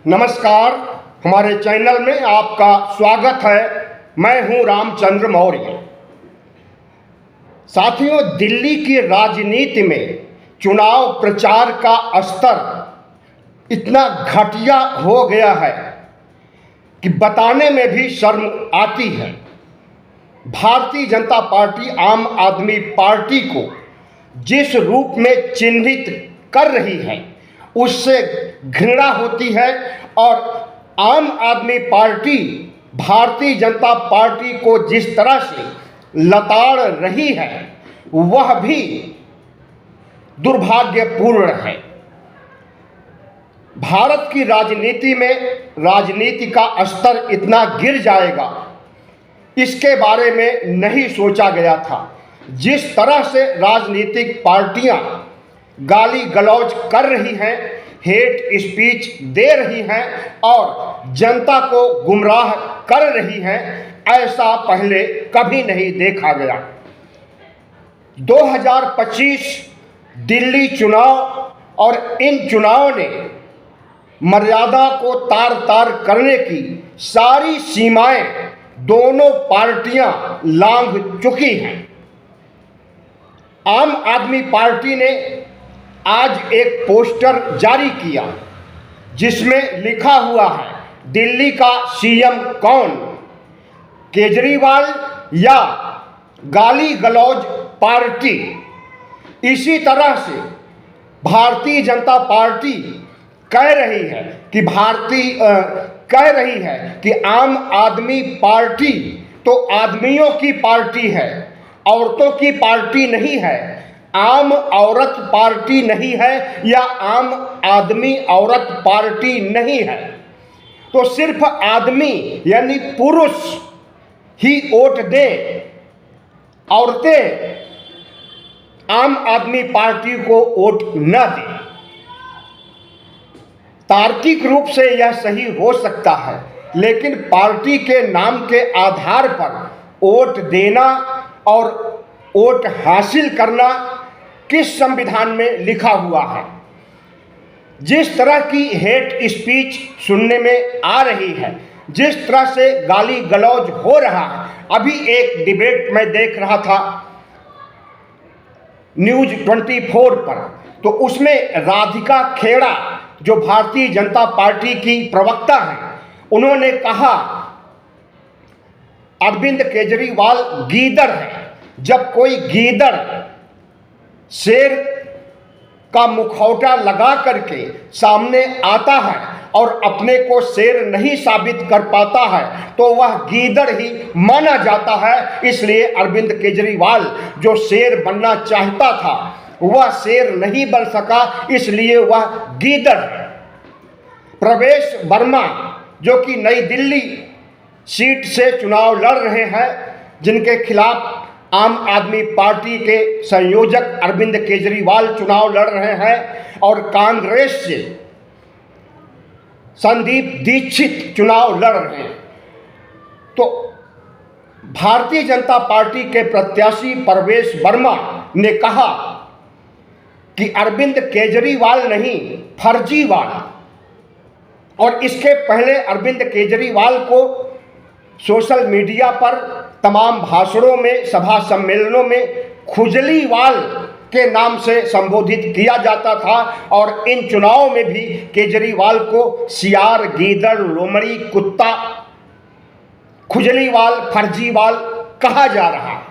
नमस्कार, हमारे चैनल में आपका स्वागत है। मैं हूं रामचंद्र मौर्य। साथियों, दिल्ली की राजनीति में चुनाव प्रचार का स्तर इतना घटिया हो गया है कि बताने में भी शर्म आती है। भारतीय जनता पार्टी आम आदमी पार्टी को जिस रूप में चिन्हित कर रही है उससे घृणा होती है और आम आदमी पार्टी भारतीय जनता पार्टी को जिस तरह से लताड़ रही है वह भी दुर्भाग्यपूर्ण है। भारत की राजनीति में राजनीति का स्तर इतना गिर जाएगा, इसके बारे में नहीं सोचा गया था। जिस तरह से राजनीतिक पार्टियां गाली गलौज कर रही हैं, हेट स्पीच दे रही हैं और जनता को गुमराह कर रही हैं, ऐसा पहले कभी नहीं देखा गया। 2025 दिल्ली चुनाव और इन चुनाव ने मर्यादा को तार तार करने की सारी सीमाएं दोनों पार्टियां लांघ चुकी हैं। आम आदमी पार्टी ने आज एक पोस्टर जारी किया जिसमें लिखा हुआ है, दिल्ली का सीएम कौन, केजरीवाल या गाली गलौज पार्टी। इसी तरह से भारतीय जनता पार्टी कह रही है कि आम आदमी पार्टी तो आदमियों की पार्टी है, औरतों की पार्टी नहीं है। आम औरत पार्टी नहीं है या आम आदमी औरत पार्टी नहीं है, तो सिर्फ आदमी यानी पुरुष ही वोट दे, औरतें आम आदमी पार्टी को वोट न दें। तार्किक रूप से यह सही हो सकता है, लेकिन पार्टी के नाम के आधार पर वोट देना और वोट हासिल करना किस संविधान में लिखा हुआ है? जिस तरह की हेट स्पीच सुनने में आ रही है, जिस तरह से गाली गलौज हो रहा है। अभी एक डिबेट मैं देख रहा था न्यूज़ 24 पर, तो उसमें राधिका खेड़ा जो भारतीय जनता पार्टी की प्रवक्ता हैं, उन्होंने कहा अरविंद केजरीवाल गीदड़ है। जब कोई गीदड़ शेर का मुखौटा लगा करके सामने आता है और अपने को शेर नहीं साबित कर पाता है तो वह गीदड़ ही माना जाता है। इसलिए अरविंद केजरीवाल जो शेर बनना चाहता था वह शेर नहीं बन सका, इसलिए वह गीदड़ है। प्रवेश वर्मा जो कि नई दिल्ली सीट से चुनाव लड़ रहे हैं, जिनके खिलाफ आम आदमी पार्टी के संयोजक अरविंद केजरीवाल चुनाव लड़ रहे हैं और कांग्रेस से संदीप दीक्षित चुनाव लड़ रहे हैं, तो भारतीय जनता पार्टी के प्रत्याशी प्रवेश वर्मा ने कहा कि अरविंद केजरीवाल नहीं, फर्जीवाल। और इसके पहले अरविंद केजरीवाल को सोशल मीडिया पर तमाम भाषणों में, सभा सम्मेलनों में खुजलीवाल के नाम से संबोधित किया जाता था और इन चुनावों में भी केजरीवाल को सियार, गीदड़, लोमड़ी, कुत्ता, खुजलीवाल, फर्जीवाल कहा जा रहा है।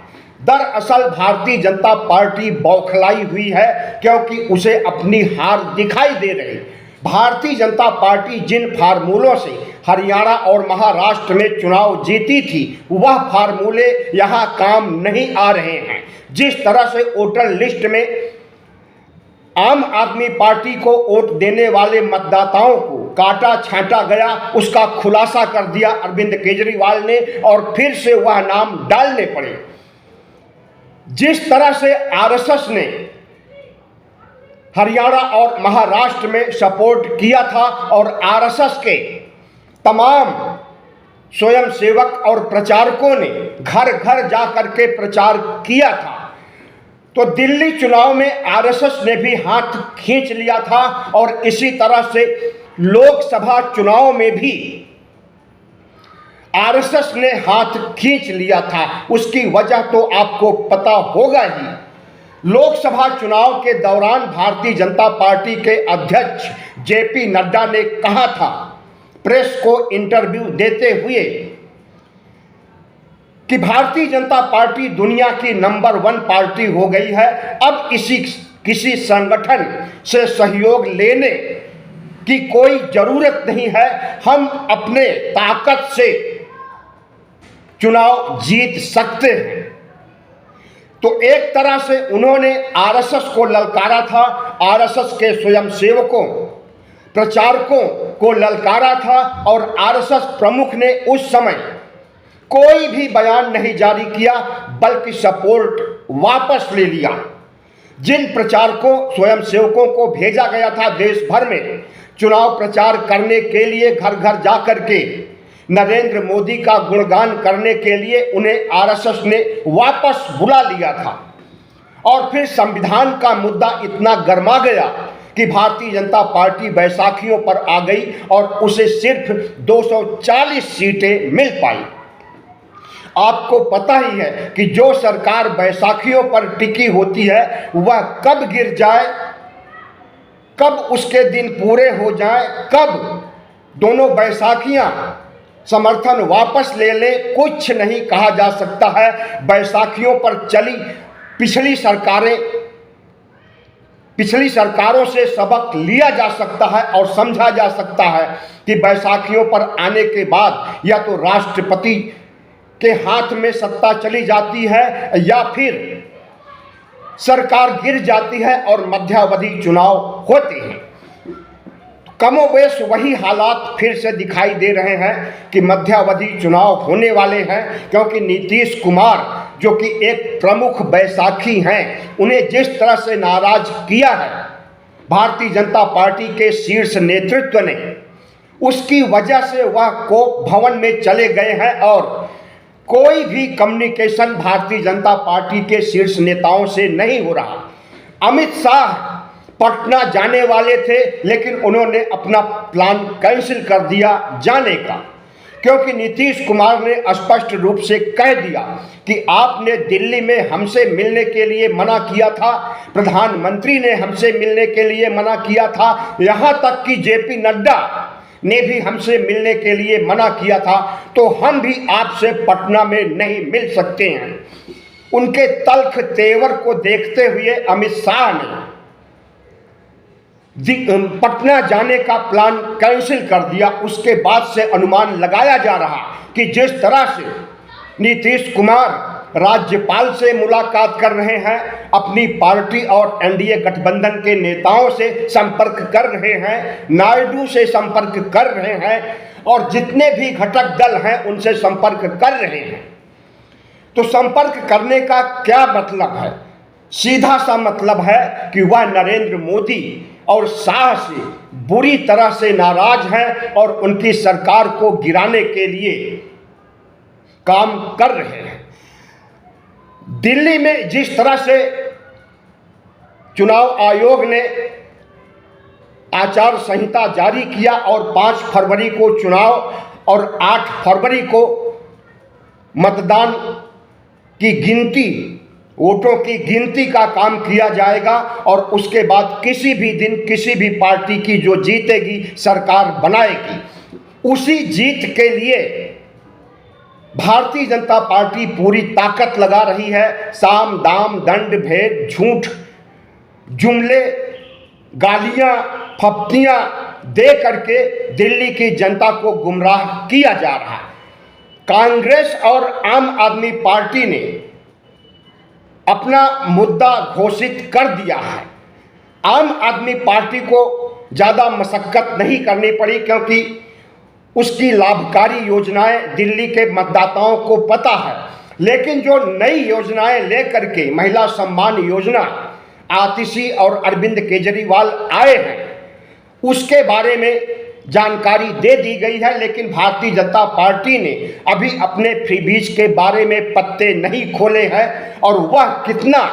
दरअसल भारतीय जनता पार्टी बौखलाई हुई है क्योंकि उसे अपनी हार दिखाई दे रही। भारतीय जनता पार्टी जिन फार्मूलों से हरियाणा और महाराष्ट्र में चुनाव जीती थी वह फार्मूले यहाँ काम नहीं आ रहे हैं। जिस तरह से वोटर लिस्ट में आम आदमी पार्टी को वोट देने वाले मतदाताओं को काटा छांटा गया, उसका खुलासा कर दिया अरविंद केजरीवाल ने और फिर से वह नाम डालने पड़े। जिस तरह से आरएसएस ने हरियाणा और महाराष्ट्र में सपोर्ट किया था और आरएसएस के तमाम स्वयंसेवक और प्रचारकों ने घर घर जा करके प्रचार किया था, तो दिल्ली चुनाव में आरएसएस ने भी हाथ खींच लिया था और इसी तरह से लोकसभा चुनाव में भी आरएसएस ने हाथ खींच लिया था। उसकी वजह तो आपको पता होगा ही। लोकसभा चुनाव के दौरान भारतीय जनता पार्टी के अध्यक्ष जेपी नड्डा ने कहा था प्रेस को इंटरव्यू देते हुए कि भारतीय जनता पार्टी दुनिया की नंबर 1 पार्टी हो गई है। अब किसी संगठन से सहयोग लेने की कोई जरूरत नहीं है। हम अपने ताकत से चुनाव जीत सकते हैं। तो एक तरह से उन्होंने आरएसएस को ललकारा था, आरएसएस के स्वयंसेवकों प्रचारकों को ललकारा था और आरएसएस प्रमुख ने उस समय कोई भी बयान नहीं जारी किया बल्कि सपोर्ट वापस ले लिया। जिन प्रचारकों स्वयंसेवकों को भेजा गया था देश भर में चुनाव प्रचार करने के लिए, घर घर जाकर के नरेंद्र मोदी का गुणगान करने के लिए, उन्हें आरएसएस ने वापस बुला लिया था। और फिर संविधान का मुद्दा इतना गर्मा गया कि भारतीय जनता पार्टी बैसाखियों पर आ गई और उसे सिर्फ 240 सीटें मिल पाई। आपको पता ही है कि जो सरकार बैसाखियों पर टिकी होती है वह कब गिर जाए, कब उसके दिन पूरे हो जाए, कब दोनों बैसाखियां समर्थन वापस ले ले, कुछ नहीं कहा जा सकता है। बैसाखियों पर चली पिछली सरकारों से सबक लिया जा सकता है और समझा जा सकता है कि बैसाखियों पर आने के बाद या तो राष्ट्रपति के हाथ में सत्ता चली जाती है या फिर सरकार गिर जाती है और मध्यावधि चुनाव होते हैं। कमोबेश वही हालात फिर से दिखाई दे रहे हैं कि मध्यावधि चुनाव होने वाले हैं, क्योंकि नीतीश कुमार जो कि एक प्रमुख बैसाखी हैं, उन्हें जिस तरह से नाराज किया है भारतीय जनता पार्टी के शीर्ष नेतृत्व ने, उसकी वजह से वह कोप भवन में चले गए हैं और कोई भी कम्युनिकेशन भारतीय जनता पार्टी के शीर्ष नेताओं से नहीं हो रहा। अमित शाह पटना जाने वाले थे लेकिन उन्होंने अपना प्लान कैंसिल कर दिया जाने का, क्योंकि नीतीश कुमार ने स्पष्ट रूप से कह दिया कि आपने दिल्ली में हमसे मिलने के लिए मना किया था, प्रधानमंत्री ने हमसे मिलने के लिए मना किया था, यहाँ तक कि जेपी नड्डा ने भी हमसे मिलने के लिए मना किया था, तो हम भी आपसे पटना में नहीं मिल सकते हैं। उनके तल्ख तेवर को देखते हुए अमित शाह ने पटना जाने का प्लान कैंसिल कर दिया। उसके बाद से अनुमान लगाया जा रहा कि जिस तरह से नीतीश कुमार राज्यपाल से मुलाकात कर रहे हैं, अपनी पार्टी और एनडीए गठबंधन के नेताओं से संपर्क कर रहे हैं, नायडू से संपर्क कर रहे हैं और जितने भी घटक दल हैं उनसे संपर्क कर रहे हैं। तो संपर्क करने का क्या मतलब है? सीधा सा मतलब है कि वह नरेंद्र मोदी और शाह से बुरी तरह से नाराज हैं और उनकी सरकार को गिराने के लिए काम कर रहे हैं। दिल्ली में जिस तरह से चुनाव आयोग ने आचार संहिता जारी किया और 5 फरवरी को चुनाव और 8 फरवरी को मतदान की गिनती, वोटों की गिनती का काम किया जाएगा और उसके बाद किसी भी दिन किसी भी पार्टी की जो जीतेगी सरकार बनाएगी। उसी जीत के लिए भारतीय जनता पार्टी पूरी ताकत लगा रही है। साम दाम दंड भेद झूठ जुमले गालियां फप्तियां दे करके दिल्ली की जनता को गुमराह किया जा रहा है। कांग्रेस और आम आदमी पार्टी ने अपना मुद्दा घोषित कर दिया है। आम आदमी पार्टी को ज़्यादा मशक्कत नहीं करनी पड़ी, क्योंकि उसकी लाभकारी योजनाएं दिल्ली के मतदाताओं को पता है। लेकिन जो नई योजनाएं लेकर के महिला सम्मान योजना आतिशी और अरविंद केजरीवाल आए हैं, उसके बारे में जानकारी दे दी गई है। लेकिन भारतीय जनता पार्टी ने अभी अपने फ्रीबीज के बारे में पत्ते नहीं खोले हैं और वह कितना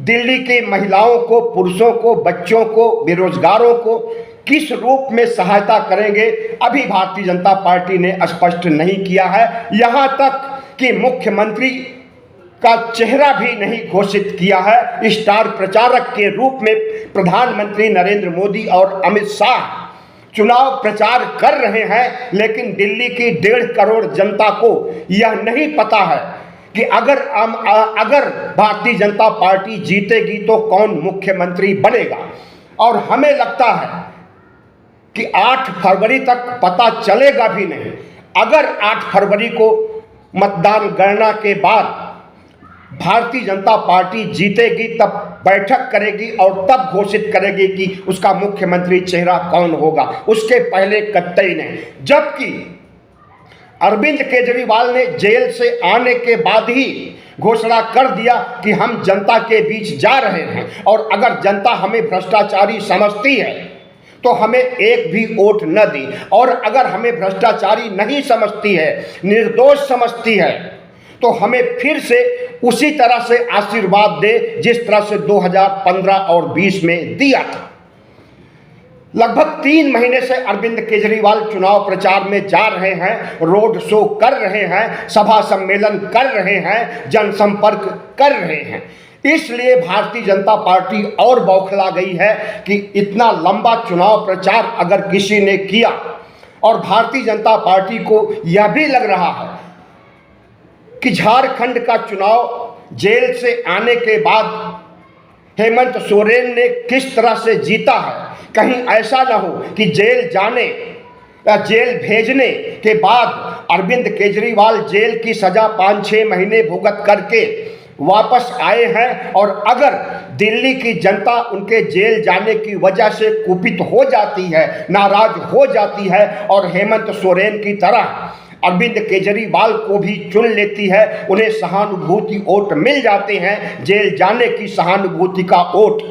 दिल्ली के महिलाओं को, पुरुषों को, बच्चों को, बेरोजगारों को किस रूप में सहायता करेंगे अभी भारतीय जनता पार्टी ने स्पष्ट नहीं किया है। यहाँ तक कि मुख्यमंत्री का चेहरा भी नहीं घोषित किया है। स्टार प्रचारक के रूप में प्रधानमंत्री नरेंद्र मोदी और अमित शाह चुनाव प्रचार कर रहे हैं, लेकिन दिल्ली की 1.5 करोड़ जनता को यह नहीं पता है कि अगर भारतीय जनता पार्टी जीतेगी तो कौन मुख्यमंत्री बनेगा। और हमें लगता है कि 8 फरवरी तक पता चलेगा भी नहीं। अगर 8 फरवरी को मतदान गणना के बाद भारतीय जनता पार्टी जीतेगी तब बैठक करेगी और तब घोषित करेगी कि उसका मुख्यमंत्री चेहरा कौन होगा, उसके पहले कतई नहीं। जबकि अरविंद केजरीवाल ने जेल से आने के बाद ही घोषणा कर दिया कि हम जनता के बीच जा रहे हैं और अगर जनता हमें भ्रष्टाचारी समझती है तो हमें एक भी वोट न दी, और अगर हमें भ्रष्टाचारी नहीं समझती है, निर्दोष समझती है, तो हमें फिर से उसी तरह से आशीर्वाद दे जिस तरह से 2015 और 20 में दिया था। लगभग 3 महीने से अरविंद केजरीवाल चुनाव प्रचार में जा रहे हैं, रोड शो कर रहे हैं, सभा सम्मेलन कर रहे हैं, जनसंपर्क कर रहे हैं। इसलिए भारतीय जनता पार्टी और बौखला गई है कि इतना लंबा चुनाव प्रचार अगर किसी ने किया, और भारतीय जनता पार्टी को यह भी लग रहा है कि झारखंड का चुनाव जेल से आने के बाद हेमंत सोरेन ने किस तरह से जीता है, कहीं ऐसा ना हो कि जेल जाने या जेल भेजने के बाद अरविंद केजरीवाल जेल की सजा 5-6 महीने भुगत करके वापस आए हैं, और अगर दिल्ली की जनता उनके जेल जाने की वजह से कुपित हो जाती है, नाराज हो जाती है और हेमंत सोरेन की तरह अरविंद केजरीवाल को भी चुन लेती है, उन्हें सहानुभूति वोट मिल जाते हैं, जेल जाने की सहानुभूति का वोट,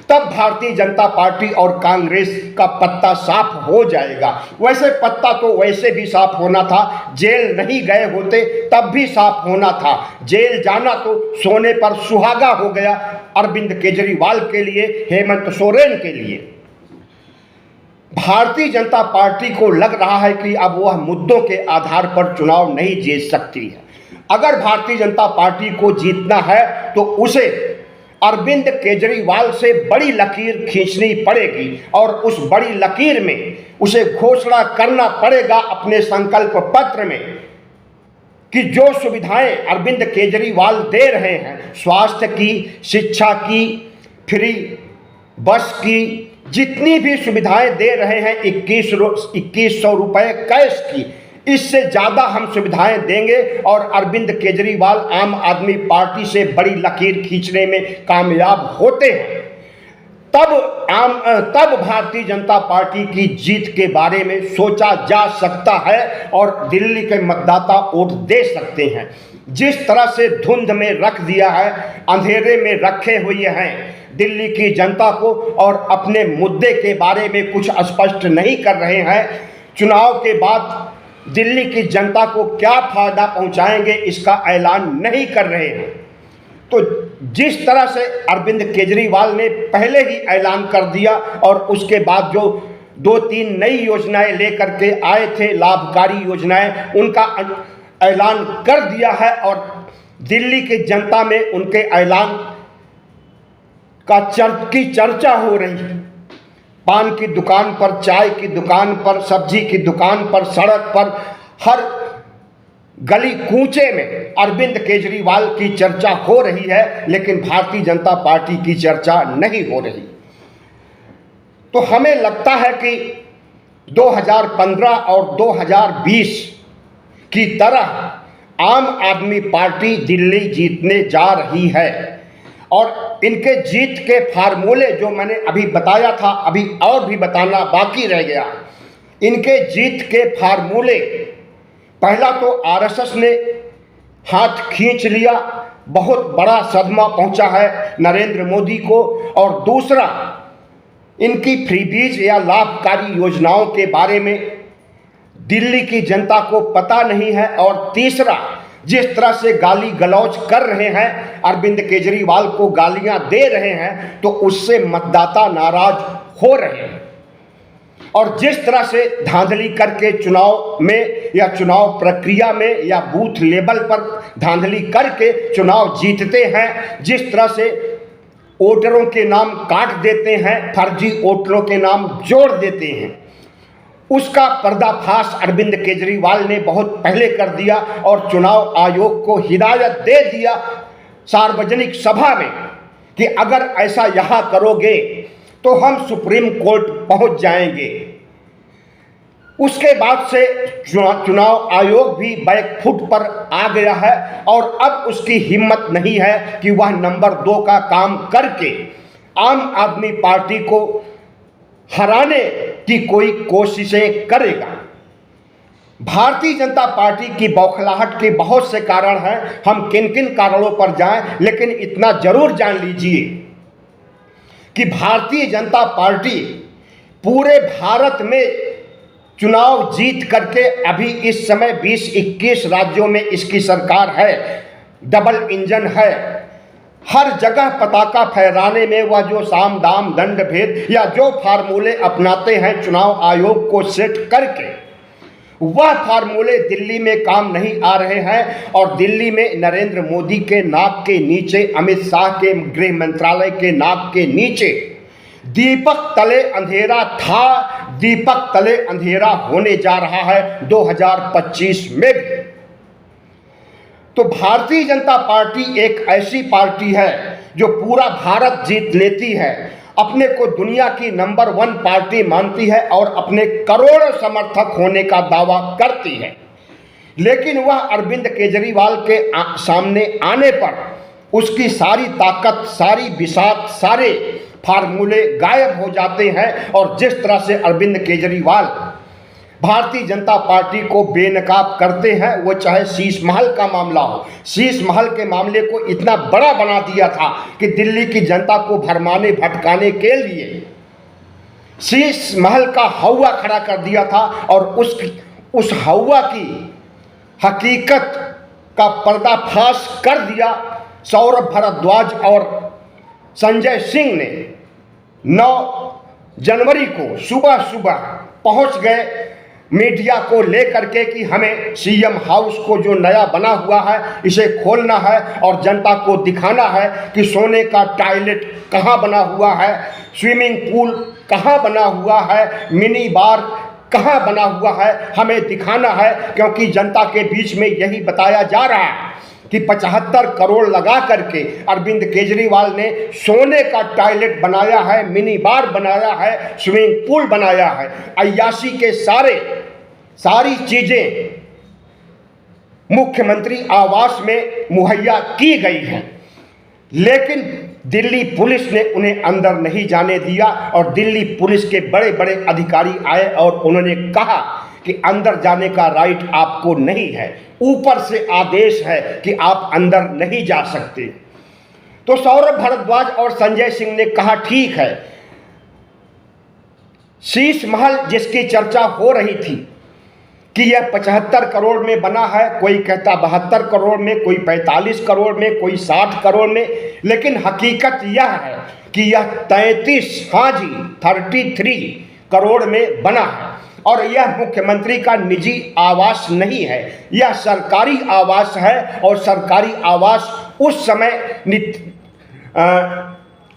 तब भारतीय जनता पार्टी और कांग्रेस का पत्ता साफ हो जाएगा। वैसे पत्ता तो वैसे भी साफ होना था, जेल नहीं गए होते तब भी साफ होना था। जेल जाना तो सोने पर सुहागा हो गया अरविंद केजरीवाल के लिए, हेमंत सोरेन के लिए। भारतीय जनता पार्टी को लग रहा है कि अब वह मुद्दों के आधार पर चुनाव नहीं जीत सकती है। अगर भारतीय जनता पार्टी को जीतना है तो उसे अरविंद केजरीवाल से बड़ी लकीर खींचनी पड़ेगी, और उस बड़ी लकीर में उसे घोषणा करना पड़ेगा अपने संकल्प पत्र में कि जो सुविधाएं अरविंद केजरीवाल दे रहे हैं, स्वास्थ्य की, शिक्षा की, फ्री बस की, जितनी भी सुविधाएं दे रहे हैं 2100 रुपये कैश की, इससे ज़्यादा हम सुविधाएं देंगे और अरविंद केजरीवाल आम आदमी पार्टी से बड़ी लकीर खींचने में कामयाब होते हैं, तब भारतीय जनता पार्टी की जीत के बारे में सोचा जा सकता है और दिल्ली के मतदाता वोट दे सकते हैं। जिस तरह से धुंध में रख दिया है, अंधेरे में रखे हुए हैं दिल्ली की जनता को, और अपने मुद्दे के बारे में कुछ स्पष्ट नहीं कर रहे हैं। चुनाव के बाद दिल्ली की जनता को क्या फायदा पहुंचाएंगे इसका ऐलान नहीं कर रहे हैं। तो जिस तरह से अरविंद केजरीवाल ने पहले ही ऐलान कर दिया और उसके बाद जो 2-3 नई योजनाएं लेकर के आए थे, लाभकारी योजनाएं, उनका ऐलान कर दिया है और दिल्ली की जनता में उनके ऐलान की चर्चा हो रही है। पान की दुकान पर, चाय की दुकान पर, सब्जी की दुकान पर, सड़क पर, हर गली कूचे में अरविंद केजरीवाल की चर्चा हो रही है, लेकिन भारतीय जनता पार्टी की चर्चा नहीं हो रही। तो हमें लगता है कि 2015 और 2020 की तरह आम आदमी पार्टी दिल्ली जीतने जा रही है, और इनके जीत के फार्मूले जो मैंने अभी बताया था, अभी और भी बताना बाकी रह गया। इनके जीत के फार्मूले, पहला तो आरएसएस ने हाथ खींच लिया, बहुत बड़ा सदमा पहुंचा है नरेंद्र मोदी को, और दूसरा इनकी फ्रीबीज या लाभकारी योजनाओं के बारे में दिल्ली की जनता को पता नहीं है, और तीसरा जिस तरह से गाली गलौज कर रहे हैं, अरविंद केजरीवाल को गालियां दे रहे हैं, तो उससे मतदाता नाराज हो रहे हैं। और जिस तरह से धांधली करके चुनाव में या चुनाव प्रक्रिया में या बूथ लेवल पर धांधली करके चुनाव जीतते हैं, जिस तरह से वोटरों के नाम काट देते हैं, फर्जी वोटरों के नाम जोड़ देते हैं, उसका पर्दाफाश अरविंद केजरीवाल ने बहुत पहले कर दिया और चुनाव आयोग को हिदायत दे दिया सार्वजनिक सभा में कि अगर ऐसा यहाँ करोगे तो हम सुप्रीम कोर्ट पहुंच जाएंगे। उसके बाद से चुनाव आयोग भी बैकफुट पर आ गया है और अब उसकी हिम्मत नहीं है कि वह नंबर 2 का काम करके आम आदमी पार्टी को हराने की कोई कोशिशें करेगा। भारतीय जनता पार्टी की बौखलाहट के बहुत से कारण हैं, हम किन किन कारणों पर जाएं, लेकिन इतना जरूर जान लीजिए कि भारतीय जनता पार्टी पूरे भारत में चुनाव जीत करके अभी इस समय 20-21 राज्यों में इसकी सरकार है, डबल इंजन है। हर जगह पताका फहराने में वह जो साम दाम दंड भेद या जो फार्मूले अपनाते हैं चुनाव आयोग को सेट करके, वह फार्मूले दिल्ली में काम नहीं आ रहे हैं और दिल्ली में नरेंद्र मोदी के नाक के नीचे, अमित शाह के गृह मंत्रालय के नाक के नीचे दीपक तले अंधेरा था, दीपक तले अंधेरा होने जा रहा है 2025 में भी। तो भारतीय जनता पार्टी एक ऐसी पार्टी है जो पूरा भारत जीत लेती है, अपने को दुनिया की नंबर 1 पार्टी मानती है और अपने करोड़ों समर्थक होने का दावा करती है, लेकिन वह अरविंद केजरीवाल के सामने आने पर उसकी सारी ताकत, सारी बिसात, सारे फार्मूले गायब हो जाते हैं। और जिस तरह से अरविंद केजरीवाल भारतीय जनता पार्टी को बेनकाब करते हैं, वो चाहे शीश महल का मामला हो, शीश महल के मामले को इतना बड़ा बना दिया था कि दिल्ली की जनता को भरमाने भटकाने के लिए शीश महल का हौवा खड़ा कर दिया था और उस हौवा की हकीकत का पर्दाफाश कर दिया सौरभ भारद्वाज और संजय सिंह ने। 9 जनवरी को सुबह सुबह पहुंच गए मीडिया को लेकर के कि हमें सीएम हाउस को जो नया बना हुआ है इसे खोलना है और जनता को दिखाना है कि सोने का टॉयलेट कहाँ बना हुआ है, स्विमिंग पूल कहाँ बना हुआ है, मिनी बार कहाँ बना हुआ है, हमें दिखाना है। क्योंकि जनता के बीच में यही बताया जा रहा है कि 75 करोड़ लगा करके अरविंद केजरीवाल ने सोने का टॉयलेट बनाया है, मिनी बार बनाया है, स्विमिंग पूल बनाया है, अय्याशी के सारी चीजें मुख्यमंत्री आवास में मुहैया की गई हैं, लेकिन दिल्ली पुलिस ने उन्हें अंदर नहीं जाने दिया और दिल्ली पुलिस के बड़े बड़े अधिकारी आए और उन्होंने कहा कि अंदर जाने का राइट आपको नहीं है, ऊपर से आदेश है कि आप अंदर नहीं जा सकते। तो सौरभ भारद्वाज और संजय सिंह ने कहा ठीक है, शीश महल जिसकी चर्चा हो रही थी कि यह 75 करोड़ में बना है, कोई कहता 72 करोड़ में, कोई 45 करोड़ में, कोई 60 करोड़ में, लेकिन हकीकत यह है कि यह 33 करोड़ में बना है और यह मुख्यमंत्री का निजी आवास नहीं है, यह सरकारी आवास है। और सरकारी आवास उस समय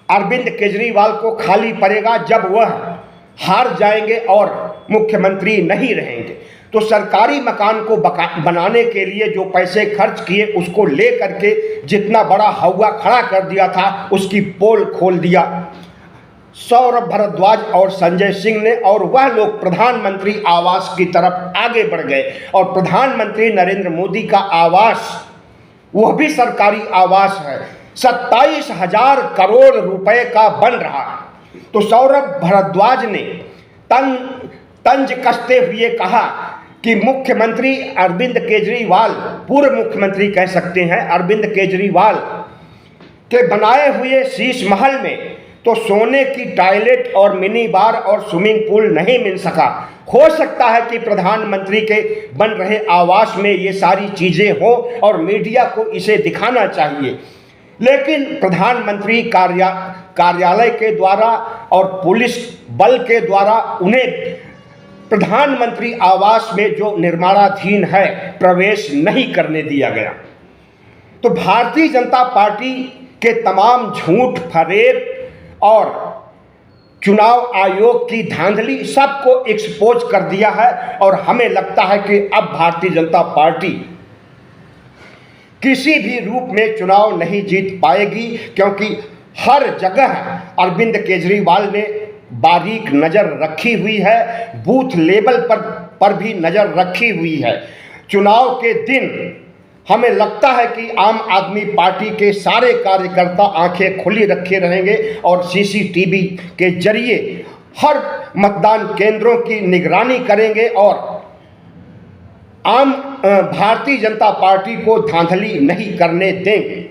अरविंद केजरीवाल को खाली पड़ेगा जब वह हार जाएंगे और मुख्यमंत्री नहीं रहेंगे। तो सरकारी मकान को बनाने के लिए जो पैसे खर्च किए उसको ले करके जितना बड़ा हौवा खड़ा कर दिया था उसकी पोल खोल दिया सौरभ भारद्वाज और संजय सिंह ने, और वह लोग प्रधानमंत्री आवास की तरफ आगे बढ़ गए। और प्रधानमंत्री नरेंद्र मोदी का आवास वह भी सरकारी आवास है, 27,000 करोड़ रुपए का बन रहा है। तो सौरभ भारद्वाज ने तंज कसते हुए कहा कि मुख्यमंत्री अरविंद केजरीवाल, पूर्व मुख्यमंत्री कह सकते हैं, अरविंद केजरीवाल के बनाए हुए शीश महल में तो सोने की टॉयलेट और मिनी बार और स्विमिंग पूल नहीं मिल सका। हो सकता है कि प्रधानमंत्री के बन रहे आवास में ये सारी चीजें हो और मीडिया को इसे दिखाना चाहिए, लेकिन प्रधानमंत्री कार्यालय के द्वारा और पुलिस बल के द्वारा उन्हें प्रधानमंत्री आवास में जो निर्माणाधीन है प्रवेश नहीं करने दिया गया। तो भारतीय जनता पार्टी के तमाम झूठ फरेब और चुनाव आयोग की धांधली सबको एक्सपोज कर दिया है। और हमें लगता है कि अब भारतीय जनता पार्टी किसी भी रूप में चुनाव नहीं जीत पाएगी, क्योंकि हर जगह अरविंद केजरीवाल ने बारीक नज़र रखी हुई है, बूथ लेवल पर भी नज़र रखी हुई है। चुनाव के दिन हमें लगता है कि आम आदमी पार्टी के सारे कार्यकर्ता आंखें खुली रखे रहेंगे और सीसीटीवी के जरिए हर मतदान केंद्रों की निगरानी करेंगे और आम भारतीय जनता पार्टी को धांधली नहीं करने देंगे।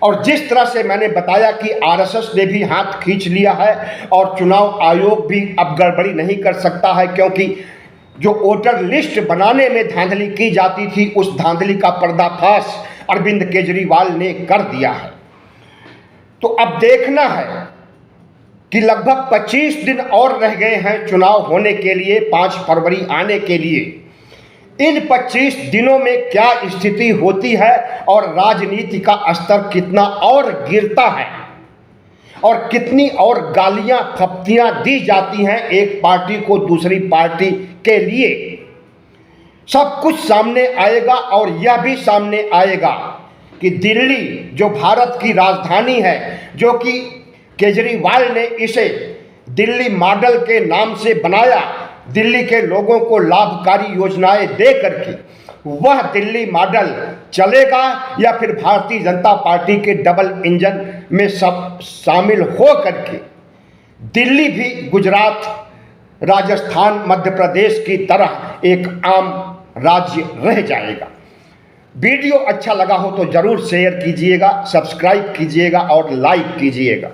और जिस तरह से मैंने बताया कि आरएसएस ने भी हाथ खींच लिया है और चुनाव आयोग भी अब गड़बड़ी नहीं कर सकता है, क्योंकि जो वोटर लिस्ट बनाने में धांधली की जाती थी उस धांधली का पर्दाफाश अरविंद केजरीवाल ने कर दिया है। तो अब देखना है कि लगभग 25 दिन और रह गए हैं चुनाव होने के लिए, 5 फरवरी आने के लिए। इन 25 दिनों में क्या स्थिति होती है और राजनीति का स्तर कितना और गिरता है और कितनी और गालियां फप्तियां दी जाती हैं एक पार्टी को दूसरी पार्टी के लिए, सब कुछ सामने आएगा। और यह भी सामने आएगा कि दिल्ली जो भारत की राजधानी है, जो कि केजरीवाल ने इसे दिल्ली मॉडल के नाम से बनाया, दिल्ली के लोगों को लाभकारी योजनाएं दे करके, वह दिल्ली मॉडल चलेगा या फिर भारतीय जनता पार्टी के डबल इंजन में सब शामिल हो करके दिल्ली भी गुजरात, राजस्थान, मध्य प्रदेश की तरह एक आम राज्य रह जाएगा। वीडियो अच्छा लगा हो तो ज़रूर शेयर कीजिएगा, सब्सक्राइब कीजिएगा और लाइक कीजिएगा।